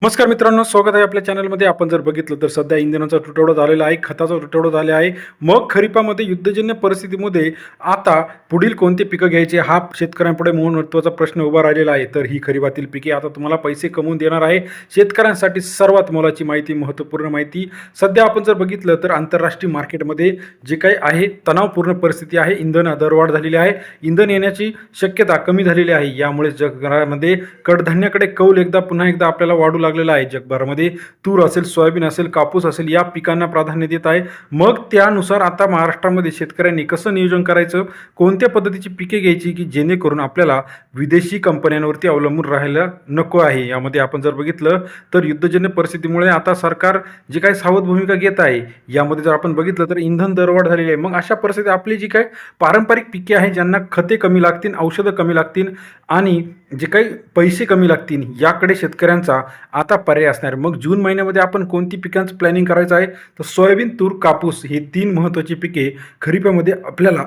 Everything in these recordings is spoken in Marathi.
नमस्कार मित्रांनो, स्वागत आहे आपल्या चॅनलमध्ये. आपण जर बघितलं तर सध्या इंधनाचा तुटवडा झालेला आहे, खताचा तुटवडा झाला आहे. मग खरीपामध्ये युद्धजन्य परिस्थितीमध्ये आता पुढील कोणते पिकं घ्यायचे हा शेतकऱ्यांपुढे महत्त्वाचा प्रश्न उभा राहिलेला आहे. तर ही खरीपातील पिके आता तुम्हाला पैसे कमवून देणार आहे. शेतकऱ्यांसाठी सर्वात मोलाची माहिती, महत्त्वपूर्ण माहिती. सध्या आपण जर बघितलं तर आंतरराष्ट्रीय मार्केटमध्ये जे काही आहे तणावपूर्ण परिस्थिती आहे. इंधन दरवाढ झालेली आहे, इंधन येण्याची शक्यता कमी झालेली आहे. यामुळे जगभरामध्ये कडधान्याकडे कौल पुन्हा एकदा आपल्याला वाढू लागलेला आहे. जगभरामध्ये तूर असेल, सोयाबीन असेल, कापूस असेल या पिकांना प्राधान्य देत आहे. मग त्यानुसार आता महाराष्ट्रामध्ये शेतकऱ्यांनी कसं नियोजन करायचं, कोणत्या पद्धतीची पिके घ्यायची की जेणेकरून आपल्याला विदेशी कंपन्यांवरती अवलंबून राहायला नको आहे. यामध्ये आपण जर बघितलं तर युद्धजन्य परिस्थितीमुळे आता सरकार जे काही सावध भूमिका घेत आहे, यामध्ये जर आपण बघितलं तर इंधन दरवाढ झालेली आहे. मग अशा परिस्थितीत आपली जी काही पारंपरिक पिके आहेत, ज्यांना खते कमी लागतील, औषधं कमी लागतील आणि जे काही पैसे कमी लागतील, याकडे शेतकऱ्यांचा आता पर्याय असणार. मग जून महिन्यामध्ये आपण कोणती पिकांचं प्लॅनिंग करायचं आहे, तर सोयाबीन, तूर, कापूस ही 3 महत्त्वाची पिके खरीपामध्ये आपल्याला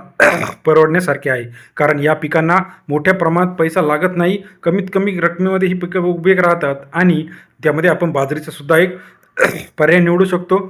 परवडण्यासारखी आहे. कारण या पिकांना मोठ्या प्रमाणात पैसा लागत नाही, कमीत कमी रकमेमध्ये ही पिकं उभे राहतात आणि त्यामध्ये आपण बाजरीचा सुद्धा एक पर्याय निवडू शकतो.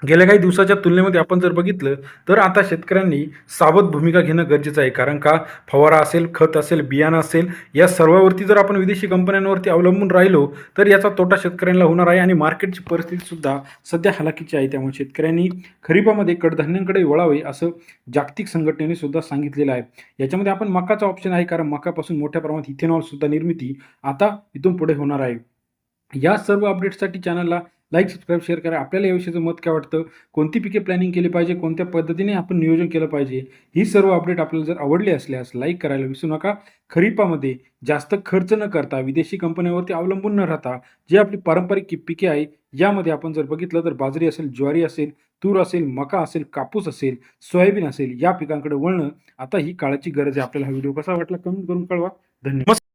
गेल्या काही दिवसाच्या तुलनेमध्ये आपण जर बघितलं तर आता शेतकऱ्यांनी सावध भूमिका घेणं गरजेचं आहे. कारण का फवारा असेल, खत असेल, बियाणं असेल, या सर्वावरती जर आपण विदेशी कंपन्यांवरती अवलंबून राहिलो तर याचा तोटा शेतकऱ्यांना होणार आहे आणि मार्केटची परिस्थितीसुद्धा सध्या हलाखीची आहे. त्यामुळे शेतकऱ्यांनी खरीपामध्ये कडधान्यांकडे वळावे असं जागतिक संघटनेने सुद्धा सांगितलेलं आहे. याच्यामध्ये आपण मकाचा ऑप्शन आहे, कारण मकापासून मोठ्या प्रमाणात इथेनॉलसुद्धा निर्मिती आता इथून पुढे होणार आहे. या सर्व अपडेट्ससाठी चॅनलला लाईक, सबस्क्राईब, शेअर करा. आपल्याला याविषयीचं मत काय वाटतं, कोणती पिके प्लॅनिंग केली पाहिजे, कोणत्या पद्धतीने आपण नियोजन केलं पाहिजे, ही सर्व अपडेट आपल्याला जर आवडली असल्यास लाईक करायला विसरू नका. खरीपामध्ये जास्त खर्च न करता, विदेशी कंपन्यांवरती अवलंबून न राहता, जे आपली पारंपरिक पिके आहे यामध्ये आपण जर बघितलं तर बाजरी असेल, ज्वारी असेल, तूर असेल, मका असेल, कापूस असेल, सोयाबीन असेल, या पिकांकडे वळणं आता ही काळाची गरज आहे. आपल्याला हा व्हिडिओ कसा वाटला कमेंट करून कळवा. धन्यवाद.